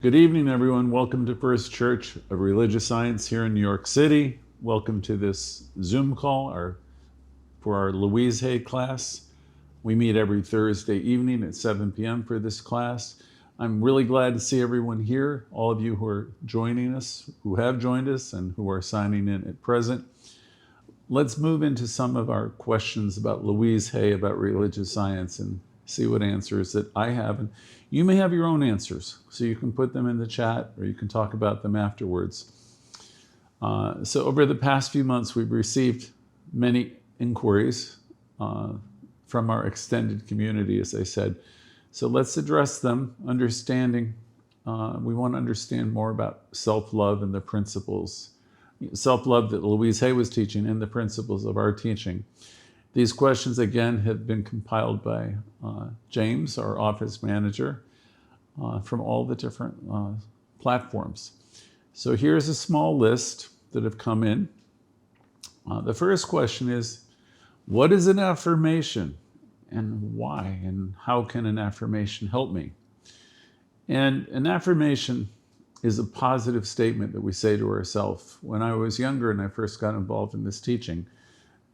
Good evening, everyone. Welcome to First Church of Religious Science here in New York City. Welcome to this Zoom call for our Louise class. We meet every Thursday evening at 7 p.m. for this class. I'm really glad to see everyone here, all of you who are joining us, who have joined us, and who are signing in at present. Let's move into some of our questions about Louise Hay, about religious science, and see what answers that I have. And you may have your own answers, so you can put them in the chat or you can talk about them afterwards. So over the past few months, we've received many inquiries from our extended community, as I said. So let's address them, understanding. We want to understand more about self-love and the principles. Self-love that Louise Hay was teaching and the principles of our teaching. These questions, again, have been compiled by James, our office manager, from all the different platforms. So here's a small list that have come in. The first question is, what is an affirmation and why? And how can an affirmation help me? And an affirmation is a positive statement that we say to ourselves. When I was younger and I first got involved in this teaching,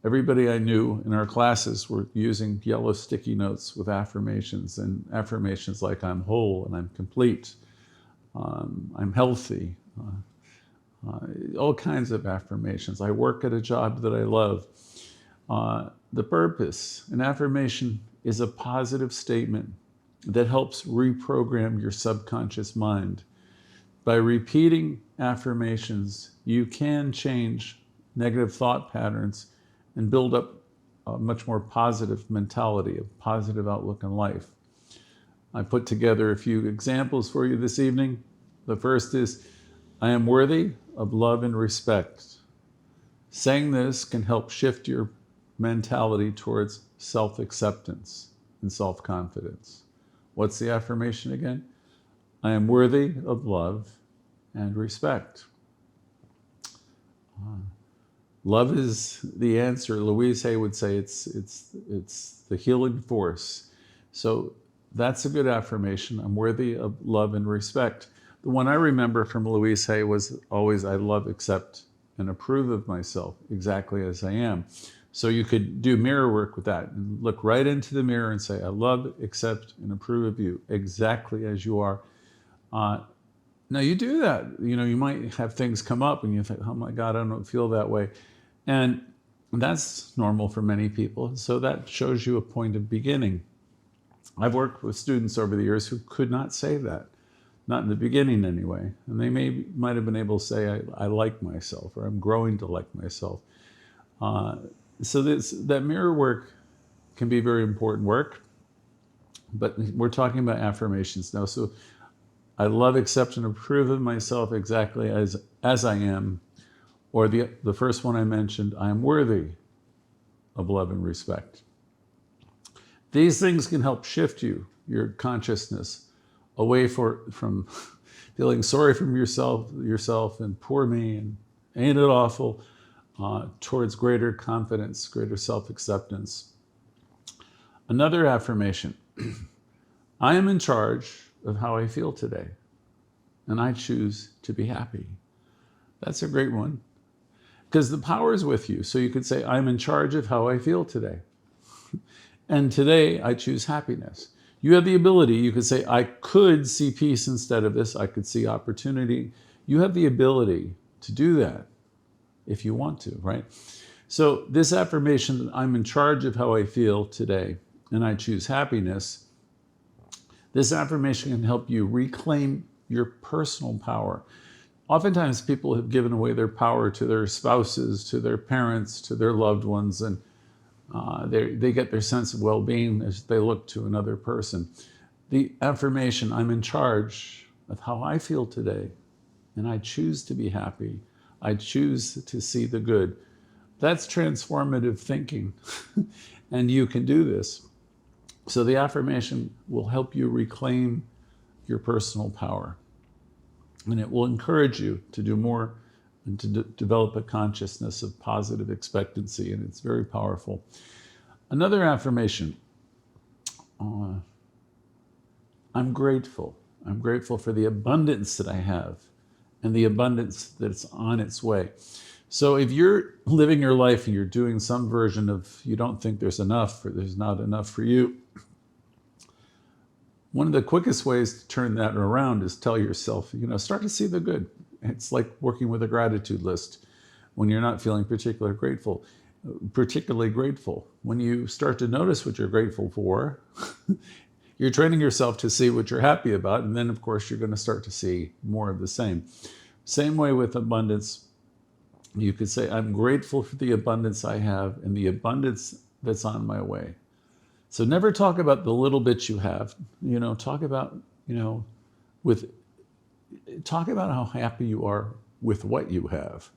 everybody I knew in our classes were using yellow sticky notes with affirmations, and affirmations like I'm whole and I'm complete, I'm healthy, all kinds of affirmations. I work at a job that I love. The purpose, an affirmation is a positive statement that helps reprogram your subconscious mind. By repeating affirmations, you can change negative thought patterns and build up a much more positive mentality, a positive outlook in life. I put together a few examples for you this evening. The first is, I am worthy of love and respect. Saying this can help shift your mentality towards self-acceptance and self-confidence. What's the affirmation again? I am worthy of love and respect. Love is the answer. Louise Hay would say it's the healing force. So that's a good affirmation. I'm worthy of love and respect. The one I remember from Louise Hay was always, I love, accept, and approve of myself exactly as I am. So you could do mirror work with that and look right into the mirror and say, I love, accept, and approve of you exactly as you are. Now you do that. You know, you might have things come up and you think, oh my God, I don't feel that way. And that's normal for many people. So that shows you a point of beginning. I've worked with students over the years who could not say that, not in the beginning anyway. And they might have been able to say, I like myself, or I'm growing to like myself. So that mirror work can be very important work, but we're talking about affirmations now. So I love, accept, and approve of myself exactly as I am. Or the first one I mentioned, I am worthy of love and respect. These things can help shift your consciousness away from feeling sorry for yourself and poor me and ain't it awful, towards greater confidence, greater self-acceptance. Another affirmation, I am in charge of how I feel today, and I choose to be happy. That's a great one, because the power is with you. So you could say, I'm in charge of how I feel today. And today I choose happiness. You have the ability, you could say, I could see peace instead of this. I could see opportunity. You have the ability to do that if you want to, right? So this affirmation, I'm in charge of how I feel today, and I choose happiness. This affirmation can help you reclaim your personal power. Oftentimes people have given away their power to their spouses, to their parents, to their loved ones, and they get their sense of well-being as they look to another person. The affirmation, I'm in charge of how I feel today, and I choose to be happy. I choose to see the good. That's transformative thinking, and you can do this. So the affirmation will help you reclaim your personal power. And it will encourage you to do more and to develop a consciousness of positive expectancy, and it's very powerful. Another affirmation, I'm grateful. I'm grateful for the abundance that I have and the abundance that's on its way. So if you're living your life and you're doing some version of you don't think there's enough or there's not enough for you, one of the quickest ways to turn that around is tell yourself, start to see the good. It's like working with a gratitude list when you're not feeling particularly grateful. When you start to notice what you're grateful for, you're training yourself to see what you're happy about. And then, of course, you're going to start to see more of the same. Same way with abundance. You could say, I'm grateful for the abundance I have and the abundance that's on my way. So never talk about the little bits you have. Talk about, talk about how happy you are with what you have,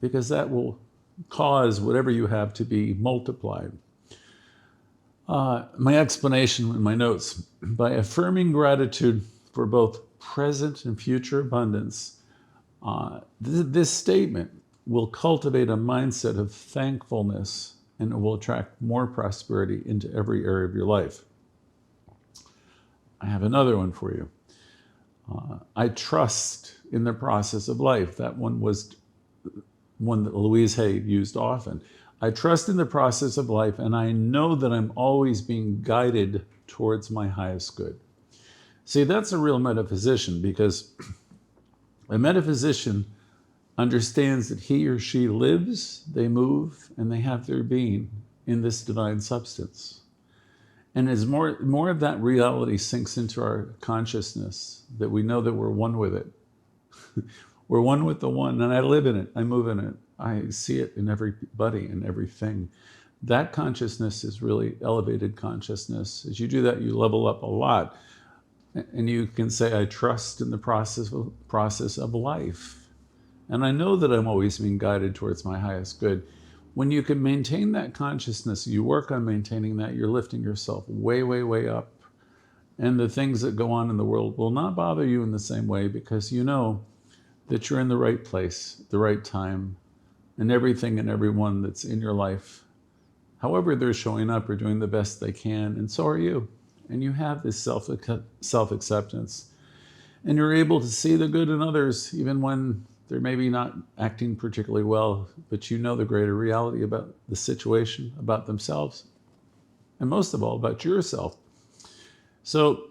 because that will cause whatever you have to be multiplied. My explanation in my notes: by affirming gratitude for both present and future abundance, this statement will cultivate a mindset of thankfulness, and it will attract more prosperity into every area of your life. I have another one for you. I trust in the process of life. That one was one that Louise Hay used often. I trust in the process of life, and I know that I'm always being guided towards my highest good. See, that's a real metaphysician, because a metaphysician understands that he or she lives, they move, and they have their being in this divine substance. And as more of that reality sinks into our consciousness, that we know that we're one with it. We're one with the one, and I live in it, I move in it, I see it in everybody and everything. That consciousness is really elevated consciousness. As you do that, you level up a lot. And you can say, I trust in the process of life. And I know that I'm always being guided towards my highest good. When you can maintain that consciousness, you work on maintaining that, you're lifting yourself way, way, way up. And the things that go on in the world will not bother you in the same way, because you know that you're in the right place, the right time, and everything and everyone that's in your life, however they're showing up, are doing the best they can, and so are you. And you have this self-acceptance. And you're able to see the good in others, even when they're maybe not acting particularly well, but you know the greater reality about the situation, about themselves, and most of all, about yourself. So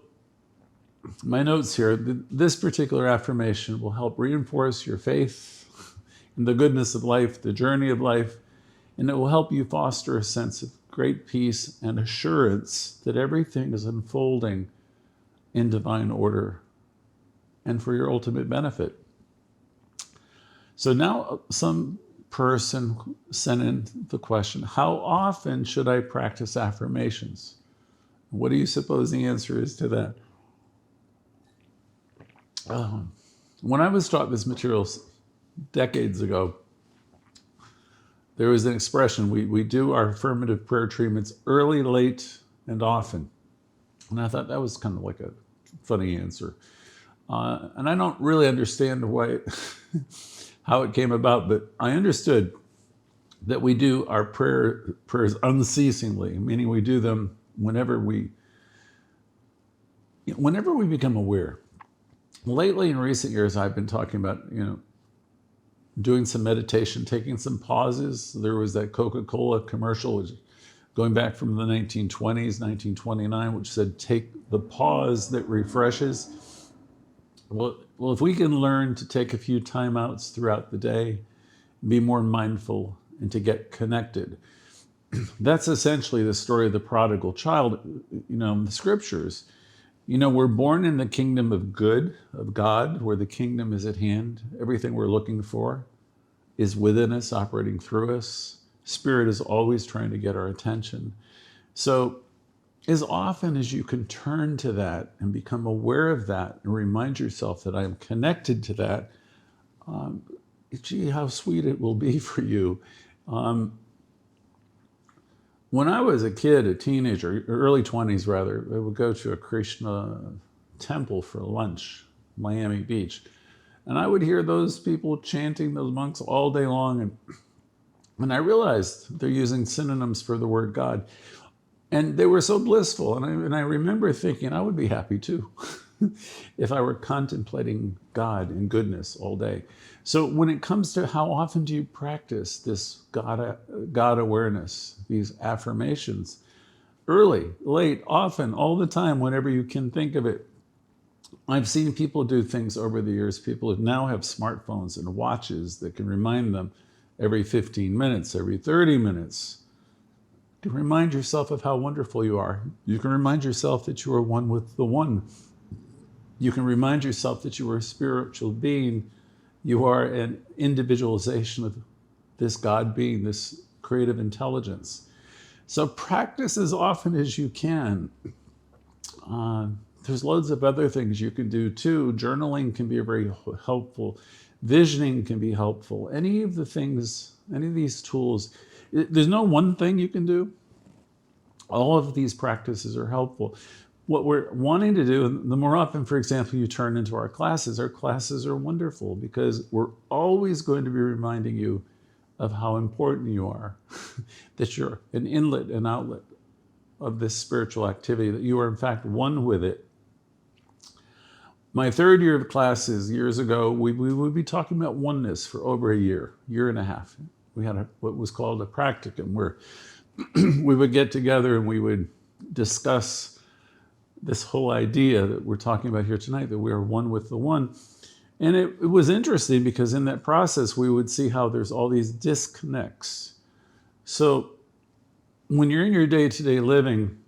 my notes here, this particular affirmation will help reinforce your faith in the goodness of life, the journey of life, and it will help you foster a sense of great peace and assurance that everything is unfolding in divine order and for your ultimate benefit. So now some person sent in the question, how often should I practice affirmations? What do you suppose the answer is to that? When I was taught this material decades ago, there was an expression, we do our affirmative prayer treatments early, late, and often. And I thought that was kind of like a funny answer. And I don't really understand why, how it came about, but I understood that we do our prayers unceasingly, meaning we do them whenever we become aware. Lately, in recent years, I've been talking about, doing some meditation, taking some pauses. There was that Coca-Cola commercial, which going back from the 1920s, 1929, which said, take the pause that refreshes. Well, if we can learn to take a few timeouts throughout the day, be more mindful, and to get connected. That's essentially the story of the prodigal child, in the scriptures. We're born in the kingdom of good, of God, where the kingdom is at hand. Everything we're looking for is within us, operating through us. Spirit is always trying to get our attention. So as often as you can turn to that and become aware of that and remind yourself that I'm connected to that, gee, how sweet it will be for you. When I was a kid, a teenager, early 20s rather, I would go to a Krishna temple for lunch, Miami Beach. And I would hear those people chanting, those monks, all day long. And I realized they're using synonyms for the word God. And they were so blissful. And I remember thinking, I would be happy too. if I were contemplating God and goodness all day. So when it comes to how often do you practice this God awareness, these affirmations, early, late, often, all the time, whenever you can think of it. I've seen people do things over the years. People who now have smartphones and watches that can remind them every 15 minutes, every 30 minutes, to remind yourself of how wonderful you are. You can remind yourself that you are one with the one. You can remind yourself that you are a spiritual being. You are an individualization of this God being, this creative intelligence. So practice as often as you can. There's loads of other things you can do too. Journaling can be very helpful. Visioning can be helpful. Any of these tools, there's no one thing you can do. All of these practices are helpful. What we're wanting to do, and the more often, for example, you turn into our classes are wonderful because we're always going to be reminding you of how important you are, that you're an inlet and outlet of this spiritual activity, that you are in fact one with it. My third year of classes years ago, we would be talking about oneness for over a year and a half. We had what was called a practicum where we would get together and we would discuss this whole idea that we're talking about here tonight, that we are one with the one. And it was interesting because in that process, we would see how there's all these disconnects. So when you're in your day-to-day living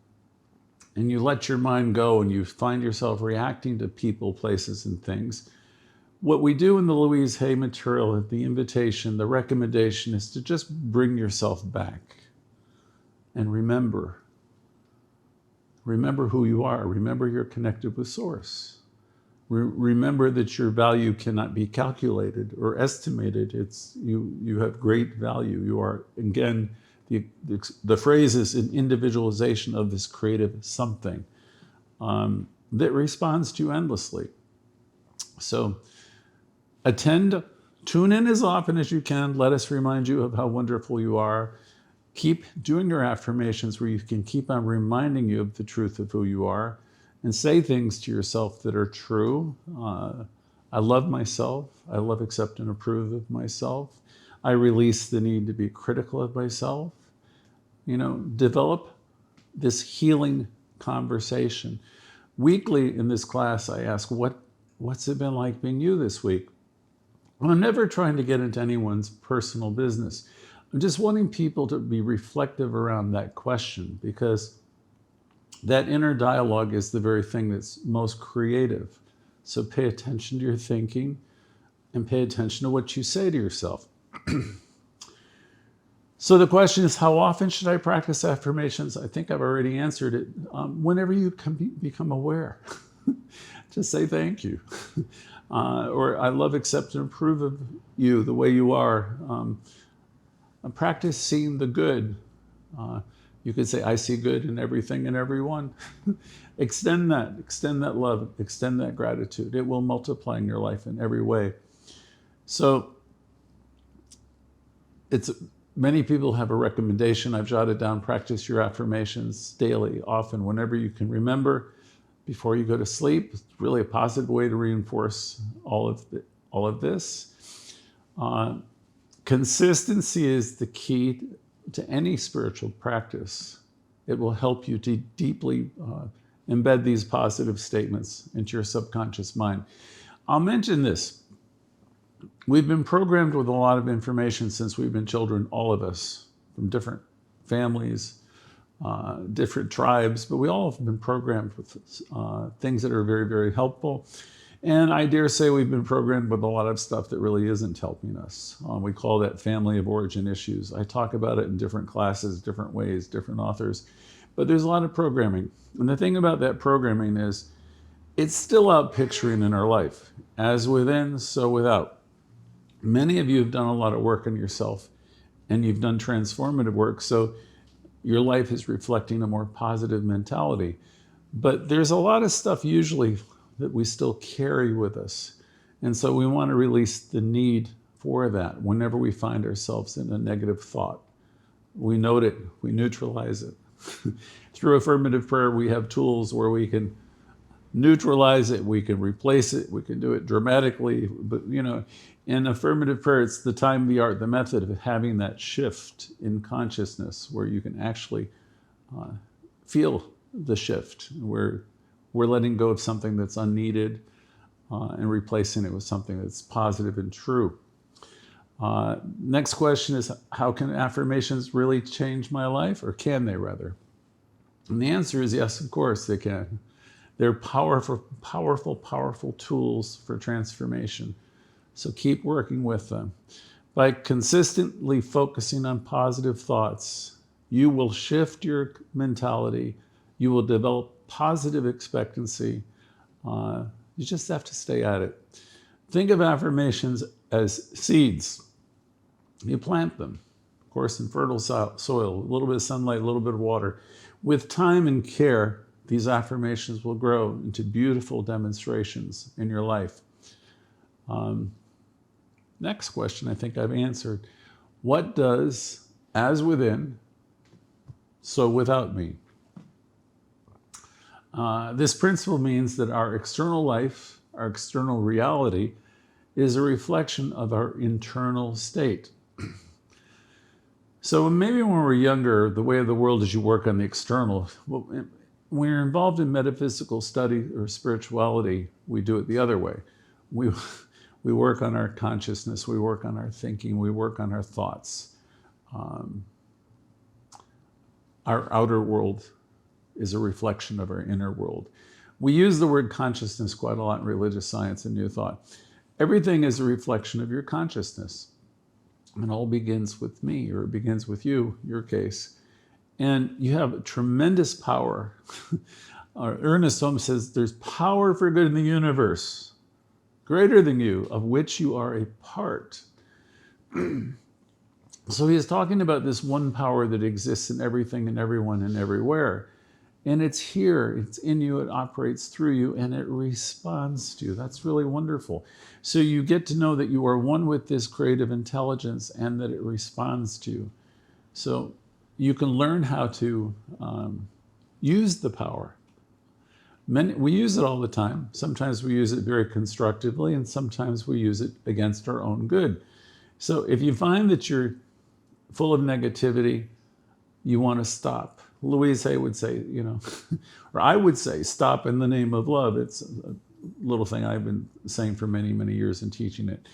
and you let your mind go and you find yourself reacting to people, places, and things, what we do in the Louise Hay material, the invitation, the recommendation is to just bring yourself back and remember. Remember who you are. Remember you're connected with Source. Remember that your value cannot be calculated or estimated. You have great value. You are, again, the phrase is an individualization of this creative something that responds to you endlessly. So tune in as often as you can. Let us remind you of how wonderful you are. Keep doing your affirmations where you can keep on reminding you of the truth of who you are, and say things to yourself that are true. I love myself. I love, accept, and approve of myself. I release the need to be critical of myself. Develop this healing conversation. Weekly in this class, I ask, what's it been like being you this week? And I'm never trying to get into anyone's personal business. I'm just wanting people to be reflective around that question, because that inner dialogue is the very thing that's most creative. So pay attention to your thinking and pay attention to what you say to yourself. So the question is, how often should I practice affirmations? I think I've already answered it. Whenever you become aware, just say thank you. Or I love, accept, and approve of you the way you are. Practice seeing the good. You could say, I see good in everything and everyone. Extend that love, extend that gratitude. It will multiply in your life in every way. So many people have a recommendation. I've jotted down, practice your affirmations daily, often, whenever you can remember, before you go to sleep. It's really a positive way to reinforce all of this. Consistency is the key to any spiritual practice. It will help you to deeply embed these positive statements into your subconscious mind. I'll mention this. We've been programmed with a lot of information since we've been children, all of us, from different families, different tribes, but we all have been programmed with things that are very, very helpful. And I dare say we've been programmed with a lot of stuff that really isn't helping us. We call that family of origin issues. I talk about it in different classes, different ways, different authors, but there's a lot of programming. And the thing about that programming is it's still out picturing in our life, as within, so without. Many of you have done a lot of work on yourself, and you've done transformative work, so your life is reflecting a more positive mentality. But there's a lot of stuff usually that we still carry with us. And so we want to release the need for that whenever we find ourselves in a negative thought. We note it, we neutralize it. Through affirmative prayer, we have tools where we can neutralize it, we can replace it, we can do it dramatically. But, in affirmative prayer, it's the time, the art, the method of having that shift in consciousness where you can actually feel the shift, where we're letting go of something that's unneeded and replacing it with something that's positive and true. Next question is, how can affirmations really change my life, or can they rather? And the answer is yes, of course they can. They're powerful, powerful, powerful tools for transformation. So keep working with them. By consistently focusing on positive thoughts, you will shift your mentality. You will develop positive expectancy. You just have to stay at it. Think of affirmations as seeds. You plant them, of course, in fertile soil, a little bit of sunlight, a little bit of water. With time and care, these affirmations will grow into beautiful demonstrations in your life. Next question I think I've answered. What does as within, so without mean? This principle means that our external life, our external reality, is a reflection of our internal state. So maybe when we're younger, the way of the world is you work on the external. When you're involved in metaphysical study or spirituality, we do it the other way. We work on our consciousness, we work on our thinking, we work on our thoughts. Our outer world is a reflection of our inner world. We use the word consciousness quite a lot in religious science and New Thought. Everything is a reflection of your consciousness. It all begins with me, or it begins with you, your case. And you have tremendous power. Ernest Holmes says there's power for good in the universe, greater than you, of which you are a part. So he's talking about this one power that exists in everything and everyone and everywhere. And it's here, it's in you, it operates through you, and it responds to you. That's really wonderful. So you get to know that you are one with this creative intelligence and that it responds to you. So you can learn how to use the power. We use it all the time. Sometimes we use it very constructively, and sometimes we use it against our own good. So if you find that you're full of negativity, you want to stop. Louise would say, or I would say, stop in the name of love. It's a little thing I've been saying for many, many years and teaching it.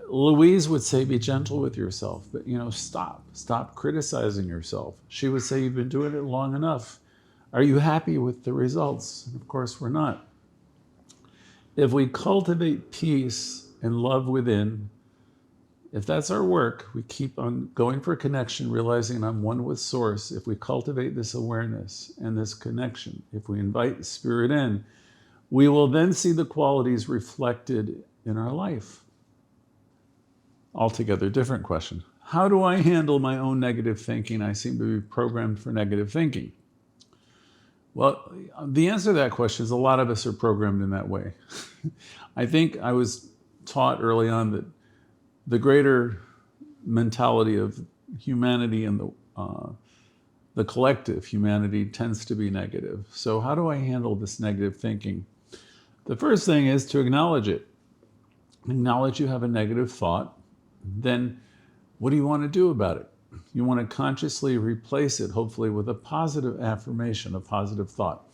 Louise would say, be gentle with yourself, but stop criticizing yourself. She would say, you've been doing it long enough. Are you happy with the results? And of course, we're not. If we cultivate peace and love within, if that's our work, we keep on going for connection, realizing I'm one with Source. If we cultivate this awareness and this connection, if we invite the Spirit in, we will then see the qualities reflected in our life. Altogether different question. How do I handle my own negative thinking? I seem to be programmed for negative thinking. Well, the answer to that question is a lot of us are programmed in that way. I think I was taught early on that the greater mentality of humanity and the collective humanity tends to be negative. So how do I handle this negative thinking? The first thing is to acknowledge it. Acknowledge you have a negative thought. Then what do you want to do about it? You want to consciously replace it, hopefully, with a positive affirmation, a positive thought.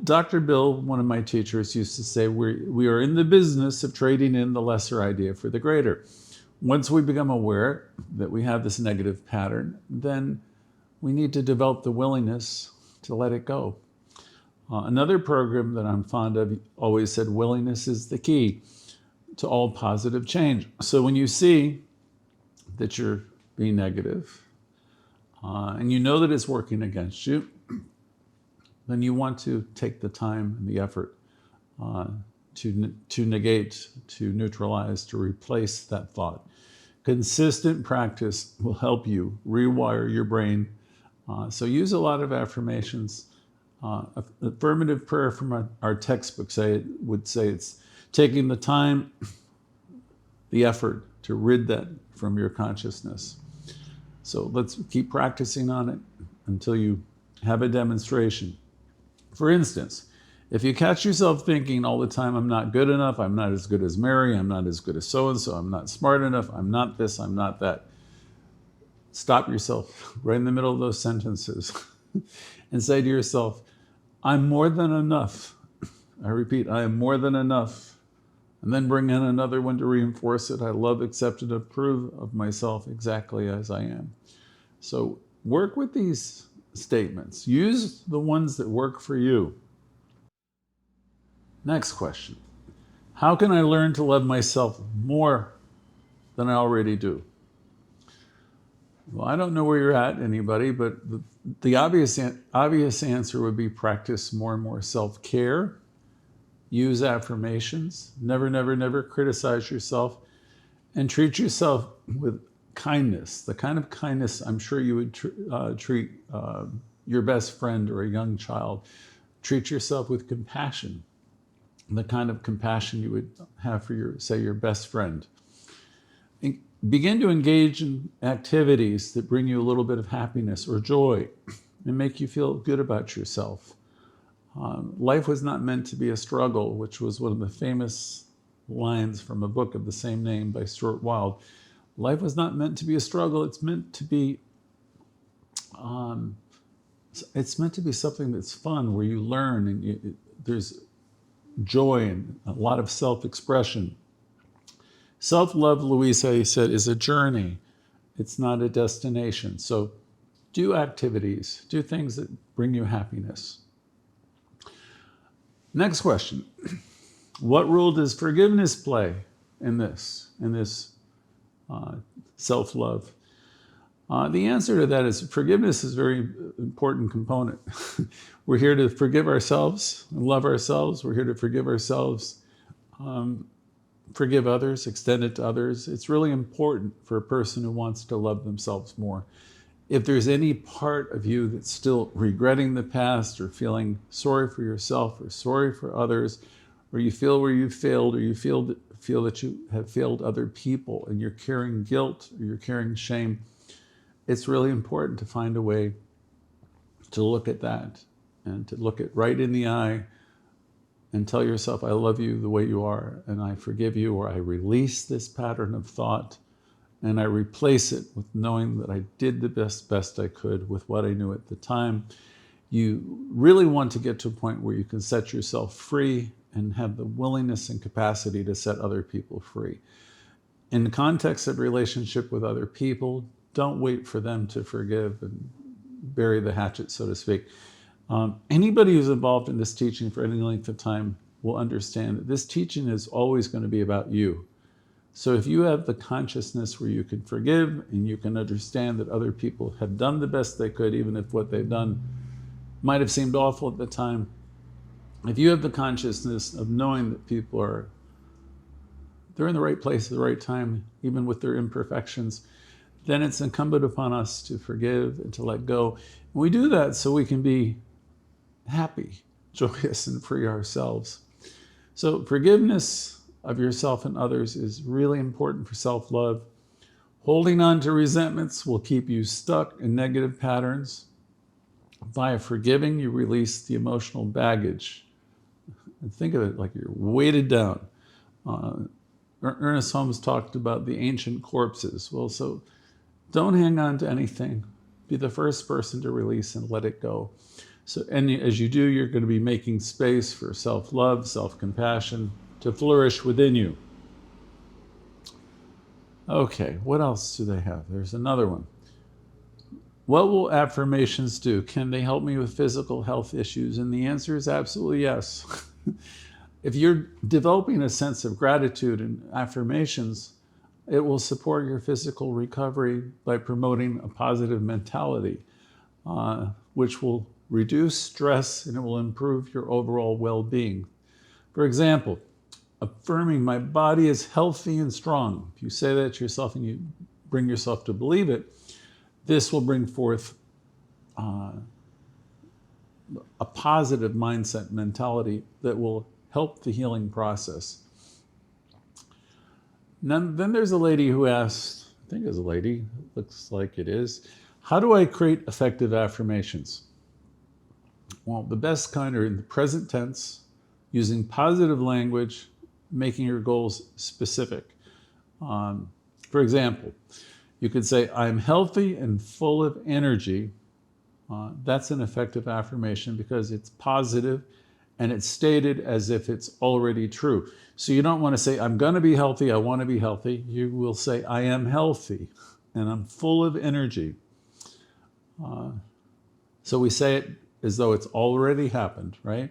Dr. Bill, one of my teachers, used to say, we are in the business of trading in the lesser idea for the greater. Once we become aware that we have this negative pattern, then we need to develop the willingness to let it go. Another program that I'm fond of always said, willingness is the key to all positive change. So when you see that you're being negative, and you know that it's working against you, then you want to take the time and the effort to negate, to neutralize, to replace that thought. Consistent practice will help you rewire your brain. So use a lot of affirmations. Affirmative prayer from our textbook would say it's taking the time, the effort to rid that from your consciousness. So let's keep practicing on it until you have a demonstration. For instance, if you catch yourself thinking all the time, I'm not good enough, I'm not as good as Mary, I'm not as good as so-and-so, I'm not smart enough, I'm not this, I'm not that. Stop yourself right in the middle of those sentences and say to yourself, I'm more than enough. I repeat, I am more than enough. And then bring in another one to reinforce it. I love, accept, and approve of myself exactly as I am. So work with these statements. Use the ones that work for you. Next question. How can I learn to love myself more than I already do? Well, I don't know where you're at, anybody, but the obvious answer would be practice more and more self-care. Use affirmations. Never, never, never criticize yourself. And treat yourself with kindness. The kind of kindness I'm sure you would treat your best friend or a young child. Treat yourself with compassion. The kind of compassion you would have for your best friend. Begin to engage in activities that bring you a little bit of happiness or joy and make you feel good about yourself. Life was not meant to be a struggle, which was one of the famous lines from a book of the same name by Stuart Wilde. Life was not meant to be a struggle. It's meant to be something that's fun, where you learn and there's joy and a lot of self-expression. Self-love, Louise Hay said, is a journey. It's not a destination. So do activities, do things that bring you happiness. Next question. What role does forgiveness play in this self-love? The answer to that is forgiveness is a very important component. We're here to forgive ourselves and love ourselves. We're here to forgive ourselves, forgive others, extend it to others. It's really important for a person who wants to love themselves more. If there's any part of you that's still regretting the past or feeling sorry for yourself or sorry for others, or you feel where you failed, or you feel that you have failed other people and you're carrying guilt or you're carrying shame, it's really important to find a way to look at that and to look it right in the eye and tell yourself, I love you the way you are, and I forgive you, or I release this pattern of thought and I replace it with knowing that I did the best I could with what I knew at the time. You really want to get to a point where you can set yourself free and have the willingness and capacity to set other people free. In the context of relationship with other people, don't wait for them to forgive and bury the hatchet, so to speak. Anybody who's involved in this teaching for any length of time will understand that this teaching is always going to be about you. So if you have the consciousness where you can forgive and you can understand that other people have done the best they could, even if what they've done might have seemed awful at the time, if you have the consciousness of knowing that people they're in the right place at the right time, even with their imperfections, then it's incumbent upon us to forgive and to let go. And we do that so we can be happy, joyous, and free ourselves. So forgiveness of yourself and others is really important for self-love. Holding on to resentments will keep you stuck in negative patterns. By forgiving, you release the emotional baggage. And think of it like you're weighted down. Ernest Holmes talked about the ancient corpses. Well, so don't hang on to anything. Be the first person to release and let it go. So, and as you do, you're going to be making space for self-love, self-compassion to flourish within you. Okay, what else do they have? There's another one. What will affirmations do? Can they help me with physical health issues? And the answer is absolutely yes. If you're developing a sense of gratitude and affirmations, it will support your physical recovery by promoting a positive mentality, which will reduce stress and it will improve your overall well-being. For example, affirming my body is healthy and strong. If you say that to yourself and you bring yourself to believe it, this will bring forth a positive mindset mentality that will help the healing process. Then there's a lady who asked, I think it's a lady, looks like it is, how do I create effective affirmations? Well, the best kind are in the present tense, using positive language, making your goals specific. For example, you could say, I'm healthy and full of energy. That's an effective affirmation because it's positive and it's stated as if it's already true. So you don't want to say, I'm going to be healthy, I want to be healthy. You will say, I am healthy and I'm full of energy. So we say it as though it's already happened, right?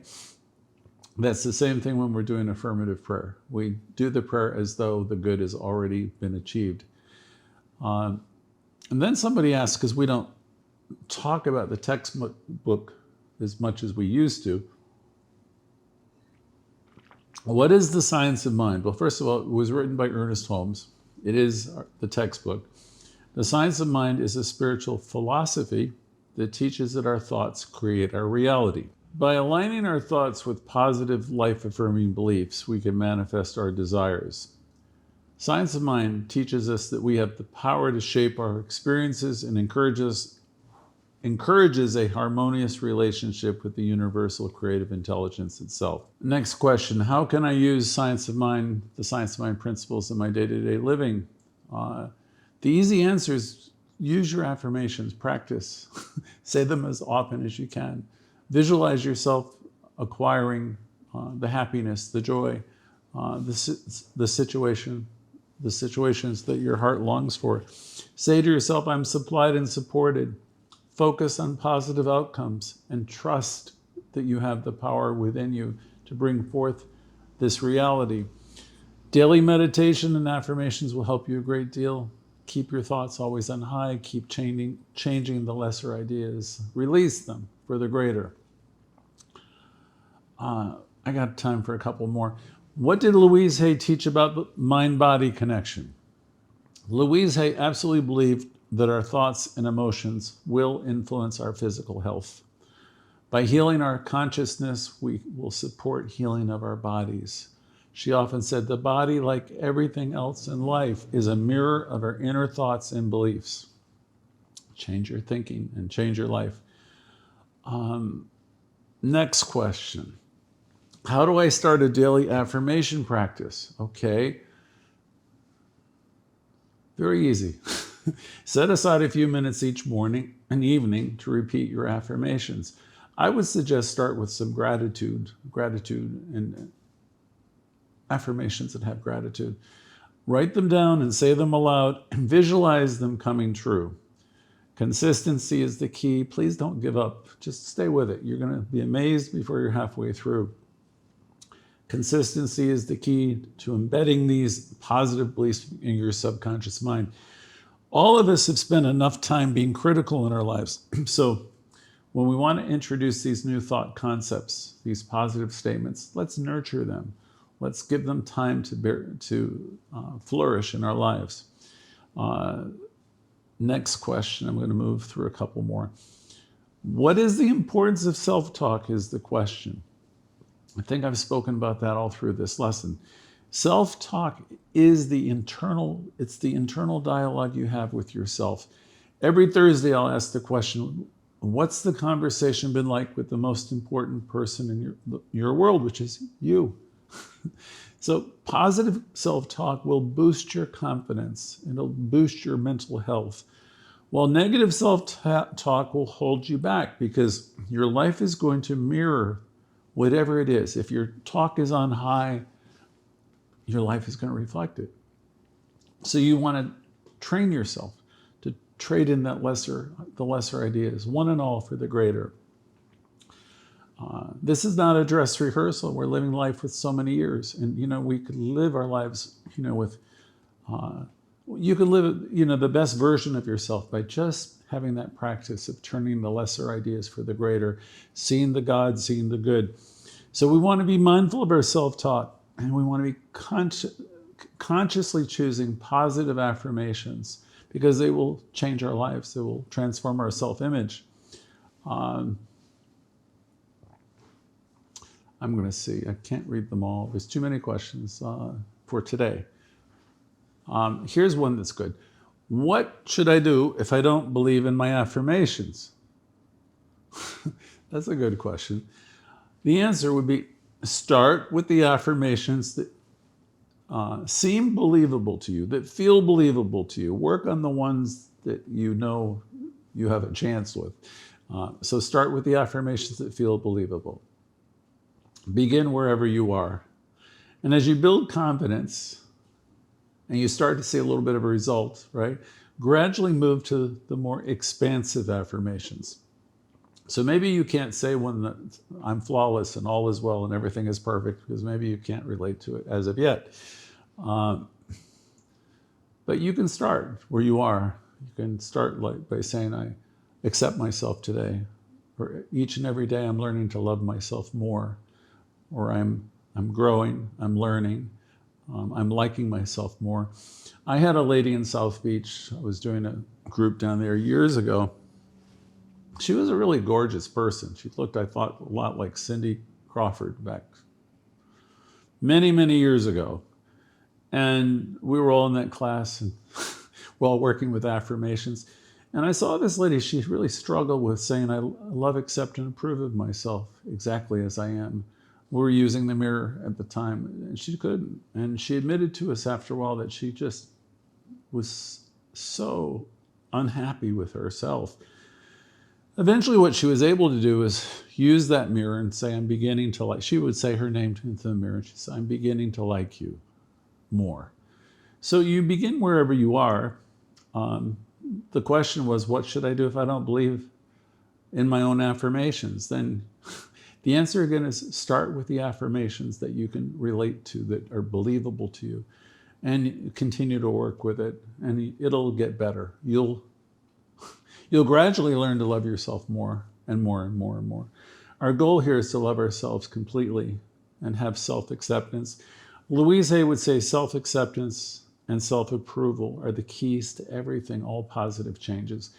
That's the same thing when we're doing affirmative prayer. We do the prayer as though the good has already been achieved. And then somebody asks, because we don't talk about the textbook as much as we used to, what is the science of mind? Well, first of all, it was written by Ernest Holmes. It is the textbook. The science of mind is a spiritual philosophy that teaches that our thoughts create our reality. By aligning our thoughts with positive, life-affirming beliefs, we can manifest our desires. Science of mind teaches us that we have the power to shape our experiences and encourages a harmonious relationship with the universal creative intelligence itself. Next question, how can I use the science of mind principles in my day-to-day living? The easy answer is use your affirmations, practice. Say them as often as you can. Visualize yourself acquiring the happiness, the joy, the situations that your heart longs for. Say to yourself, I'm supplied and supported. Focus on positive outcomes and trust that you have the power within you to bring forth this reality. Daily meditation and affirmations will help you a great deal. Keep your thoughts always on high. Keep changing the lesser ideas. Release them for the greater. I got time for a couple more. What did Louise Hay teach about the mind-body connection? Louise Hay absolutely believed that our thoughts and emotions will influence our physical health. By healing our consciousness, we will support healing of our bodies. She often said, the body, like everything else in life, is a mirror of our inner thoughts and beliefs. Change your thinking and change your life. Next question. How do I start a daily affirmation practice? Okay. Very easy. Set aside a few minutes each morning and evening to repeat your affirmations. I would suggest start with some gratitude and affirmations that have gratitude. Write them down and say them aloud and visualize them coming true. Consistency is the key. Please don't give up. Just stay with it. You're going to be amazed before you're halfway through. Consistency is the key to embedding these positive beliefs in your subconscious mind. All of us have spent enough time being critical in our lives. So when we want to introduce these new thought concepts, these positive statements, let's nurture them. Let's give them time to flourish in our lives. Next question, I'm going to move through a couple more. What is the importance of self-talk is the question. I think I've spoken about that all through this lesson. Self-talk is the internal dialogue you have with yourself. Every Thursday I'll ask the question, what's the conversation been like with the most important person in your world, which is you? So positive self-talk will boost your confidence. It'll boost your mental health. While negative self-talk will hold you back because your life is going to mirror whatever it is. If your talk is on high, your life is going to reflect it. So you want to train yourself to trade in the lesser ideas, one and all for the greater. This is not a dress rehearsal. We're living life with so many years, and we could live our lives, with. You could live, the best version of yourself by just having that practice of turning the lesser ideas for the greater, seeing the God, seeing the good. So we want to be mindful of our self-talk, and we want to be consciously choosing positive affirmations because they will change our lives. They will transform our self-image. I'm going to see. I can't read them all. There's too many questions for today. Here's one that's good. What should I do if I don't believe in my affirmations? That's a good question. The answer would be start with the affirmations that seem believable to you, that feel believable to you. Work on the ones that you know you have a chance with. So start with the affirmations that feel believable. Begin wherever you are. And as you build confidence and you start to see a little bit of a result, right? Gradually move to the more expansive affirmations. So maybe you can't say one that I'm flawless and all is well and everything is perfect, because maybe you can't relate to it as of yet. But you can start where you are. You can start by saying, I accept myself today. Or each and every day I'm learning to love myself more. Or I'm growing, I'm learning, I'm liking myself more. I had a lady in South Beach. I was doing a group down there years ago. She was a really gorgeous person. She looked, I thought, a lot like Cindy Crawford back many, many years ago. And we were all in that class and we're all working with affirmations. And I saw this lady, she really struggled with saying, I love, accept, and approve of myself exactly as I am. We were using the mirror at the time, and she couldn't. And she admitted to us after a while that she just was so unhappy with herself. Eventually what she was able to do is use that mirror and say, I'm beginning to like, she would say her name into the mirror. She'd say, I'm beginning to like you more. So you begin wherever you are. The question was, what should I do if I don't believe in my own affirmations? Then the answer again is start with the affirmations that you can relate to, that are believable to you, and continue to work with it, and it'll get better. You'll gradually learn to love yourself more and more and more and more. Our goal here is to love ourselves completely and have self-acceptance. Louise Hay would say self-acceptance and self-approval are the keys to everything, all positive changes.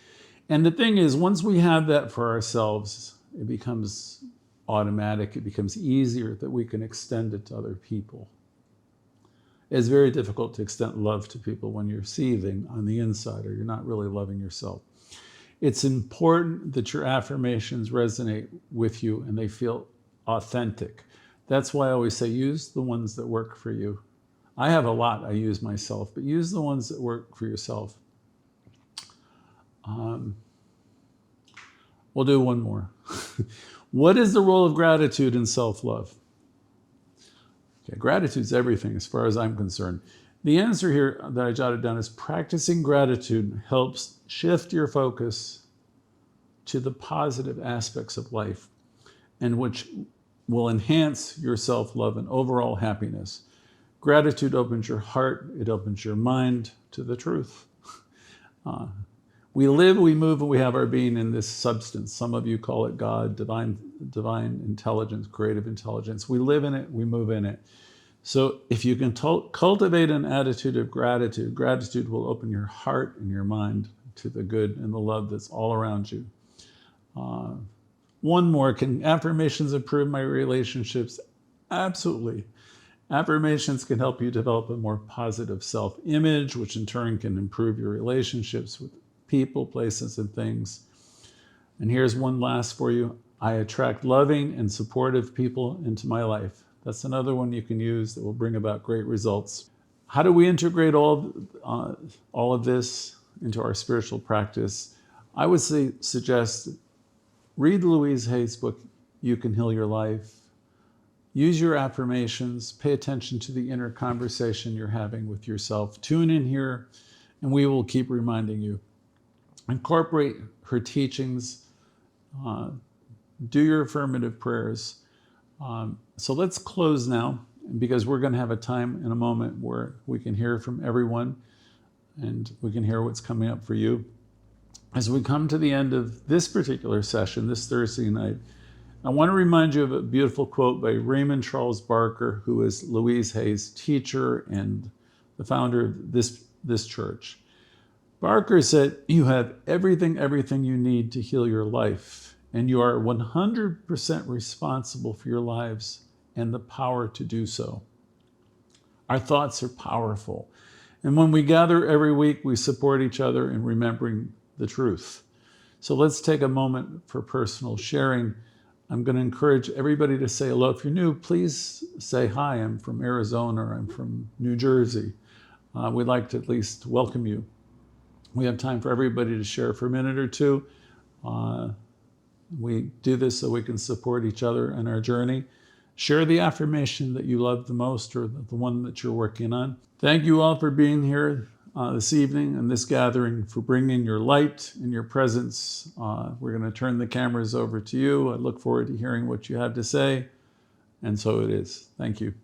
And the thing is, once we have that for ourselves, it becomes automatic. It becomes easier that we can extend it to other people. It's very difficult to extend love to people when you're seething on the inside or you're not really loving yourself. It's important that your affirmations resonate with you and they feel authentic. That's why I always say use the ones that work for you. I have a lot I use myself, but use the ones that work for yourself. We'll do one more. What is the role of gratitude in self-love? Okay, gratitude's everything as far as I'm concerned. The answer here that I jotted down is practicing gratitude helps shift your focus to the positive aspects of life, and which will enhance your self-love and overall happiness. Gratitude opens your heart, it opens your mind to the truth. We live, we move, and we have our being in this substance. Some of you call it God, divine intelligence, creative intelligence. We live in it, we move in it. So if you can cultivate an attitude of gratitude, gratitude will open your heart and your mind to the good and the love that's all around you. One more, can affirmations improve my relationships? Absolutely. Affirmations can help you develop a more positive self-image, which in turn can improve your relationships with people, places, and things. And here's one last for you. I attract loving and supportive people into my life. That's another one you can use that will bring about great results. How do we integrate all of this into our spiritual practice? I would suggest read Louise Hay's book, You Can Heal Your Life. Use your affirmations. Pay attention to the inner conversation you're having with yourself. Tune in here, and we will keep reminding you. Incorporate her teachings. Do your affirmative prayers. So let's close now, because we're going to have a time in a moment where we can hear from everyone and we can hear what's coming up for you. As we come to the end of this particular session, this Thursday night, I want to remind you of a beautiful quote by Raymond Charles Barker, who is Louise Hay's teacher and the founder of this church. Barker said, you have everything you need to heal your life, and you are 100% responsible for your lives and the power to do so. Our thoughts are powerful. And when we gather every week, we support each other in remembering the truth. So let's take a moment for personal sharing. I'm going to encourage everybody to say hello. If you're new, please say hi. I'm from Arizona, or I'm from New Jersey. We'd like to at least welcome you. We have time for everybody to share for a minute or two. We do this so we can support each other in our journey. Share the affirmation that you love the most, or the one that you're working on. Thank you all for being here this evening in this gathering, for bringing your light and your presence. We're going to turn the cameras over to you. I look forward to hearing what you have to say. And so it is. Thank you.